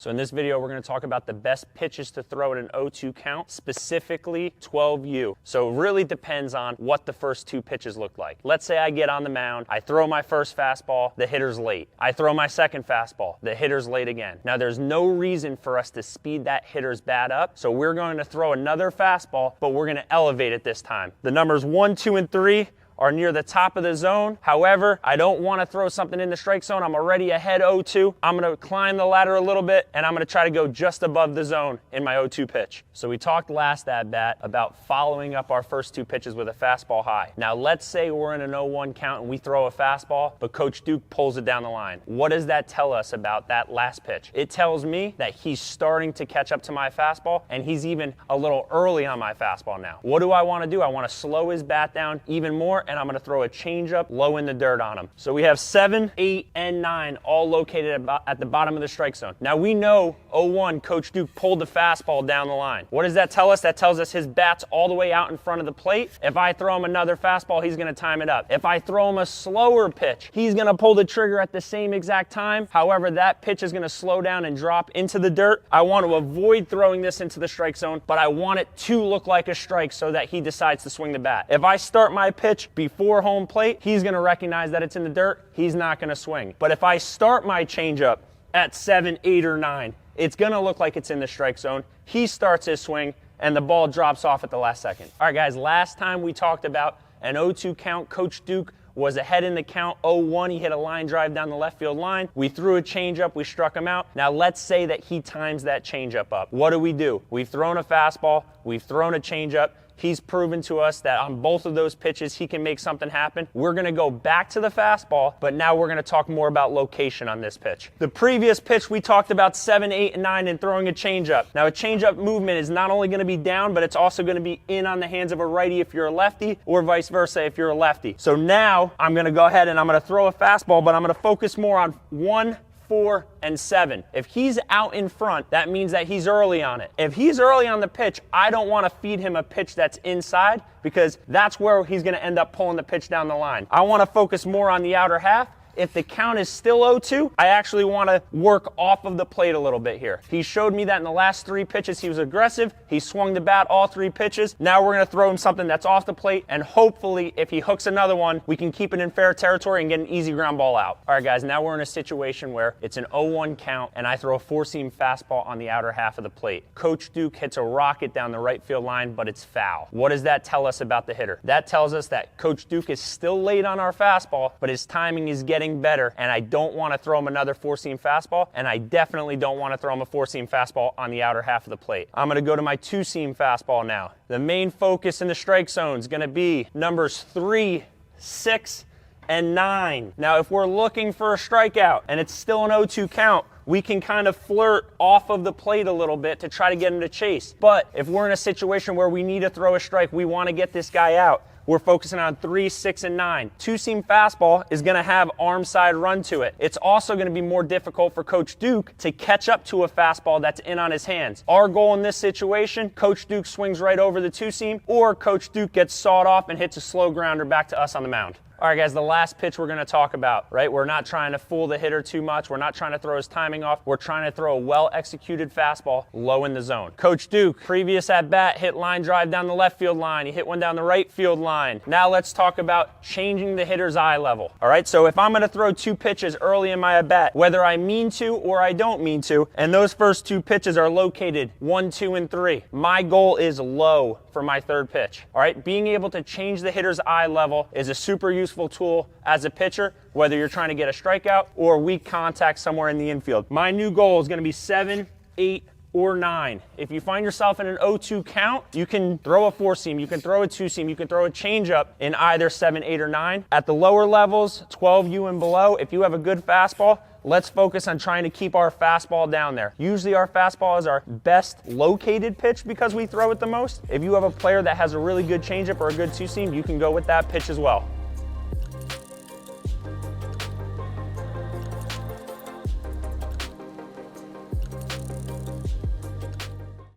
So in this video, we're going to talk about the best pitches to throw at an 0-2 count, specifically 12U. So it really depends on what the first two pitches look like. Let's say I get on the mound, I throw my first fastball, the hitter's late. I throw my second fastball, the hitter's late again. Now there's no reason for us to speed that hitter's bat up, so we're going to throw another fastball, but we're going to elevate it this time. The numbers 1, 2, and 3 are near the top of the zone. However, I don't want to throw something in the strike zone. I'm already ahead 0-2. I'm going to climb the ladder a little bit, and I'm going to try to go just above the zone in my 0-2 pitch. So we talked last at bat about following up our first two pitches with a fastball high. Now let's say we're in an 0-1 count and we throw a fastball, but Coach Duke pulls it down the line. What does that tell us about that last pitch? It tells me that he's starting to catch up to my fastball, and he's even a little early on my fastball now. What do I want to do? I want to slow his bat down even more, and I'm going to throw a changeup low in the dirt on him. So we have 7, 8, and 9 all located at the bottom of the strike zone. Now we know 0-1, Coach Duke pulled the fastball down the line. What does that tell us? That tells us his bat's all the way out in front of the plate. If I throw him another fastball, he's going to time it up. If I throw him a slower pitch, he's going to pull the trigger at the same exact time. However, that pitch is going to slow down and drop into the dirt. I want to avoid throwing this into the strike zone, but I want it to look like a strike so that he decides to swing the bat. If I start my pitch before home plate, he's going to recognize that it's in the dirt. He's not going to swing. But if I start my changeup at 7, 8, or 9, it's going to look like it's in the strike zone. He starts his swing, and the ball drops off at the last second. All right, guys, last time we talked about an 0-2 count. Coach Duke was ahead in the count 0-1. He hit a line drive down the left field line. We threw a changeup. We struck him out. Now let's say that he times that changeup up. What do? We've thrown a fastball. We've thrown a changeup. He's proven to us that on both of those pitches, he can make something happen. We're going to go back to the fastball, but now we're going to talk more about location on this pitch. The previous pitch, we talked about 7, 8, and 9 and throwing a changeup. Now, a changeup movement is not only going to be down, but it's also going to be in on the hands of a righty if you're a lefty, or vice versa if you're a lefty. So now I'm going to go ahead and I'm going to throw a fastball, but I'm going to focus more on 1, 4, and 7. If he's out in front, that means that he's early on it. If he's early on the pitch, I don't want to feed him a pitch that's inside, because that's where he's going to end up pulling the pitch down the line. I want to focus more on the outer half. If the count is still 0-2, I actually want to work off of the plate a little bit here. He showed me that in the last 3 pitches he was aggressive. He swung the bat all 3 pitches. Now we're going to throw him something that's off the plate, and hopefully if he hooks another one, we can keep it in fair territory and get an easy ground ball out. All right, guys, now we're in a situation where it's an 0-1 count, and I throw a 4-seam fastball on the outer half of the plate. Coach Duke hits a rocket down the right field line, but it's foul. What does that tell us about the hitter? That tells us that Coach Duke is still late on our fastball, but his timing is getting better, and I don't want to throw him another 4-seam fastball, and I definitely don't want to throw him a 4-seam fastball on the outer half of the plate. I'm going to go to my 2-seam fastball now. The main focus in the strike zone is going to be numbers 3, 6, and 9. Now, if we're looking for a strikeout and it's still an 0-2 count, we can kind of flirt off of the plate a little bit to try to get him to chase. But if we're in a situation where we need to throw a strike, we want to get this guy out, we're focusing on 3, 6, and 9. 2-seam fastball is going to have arm side run to it. It's also going to be more difficult for Coach Duke to catch up to a fastball that's in on his hands. Our goal in this situation, Coach Duke swings right over the 2-seam, or Coach Duke gets sawed off and hits a slow grounder back to us on the mound. All right, guys, the last pitch we're going to talk about, right? We're not trying to fool the hitter too much. We're not trying to throw his timing off. We're trying to throw a well-executed fastball low in the zone. Coach Duke, previous at-bat, hit line drive down the left field line. He hit one down the right field line. Now let's talk about changing the hitter's eye level. All right, so if I'm going to throw 2 pitches early in my at-bat, whether I mean to or I don't mean to, and those first 2 pitches are located 1, 2, and 3, my goal is low for my 3rd pitch. All right, being able to change the hitter's eye level is a super useful tool as a pitcher, whether you're trying to get a strikeout or weak contact somewhere in the infield. My new goal is going to be 7, 8, or 9. If you find yourself in an 0-2 count, you can throw a 4-seam, you can throw a 2-seam, you can throw a changeup in either 7, 8, or 9. At the lower levels, 12U and below, if you have a good fastball, let's focus on trying to keep our fastball down there. Usually our fastball is our best located pitch because we throw it the most. If you have a player that has a really good changeup or a good 2-seam, you can go with that pitch as well.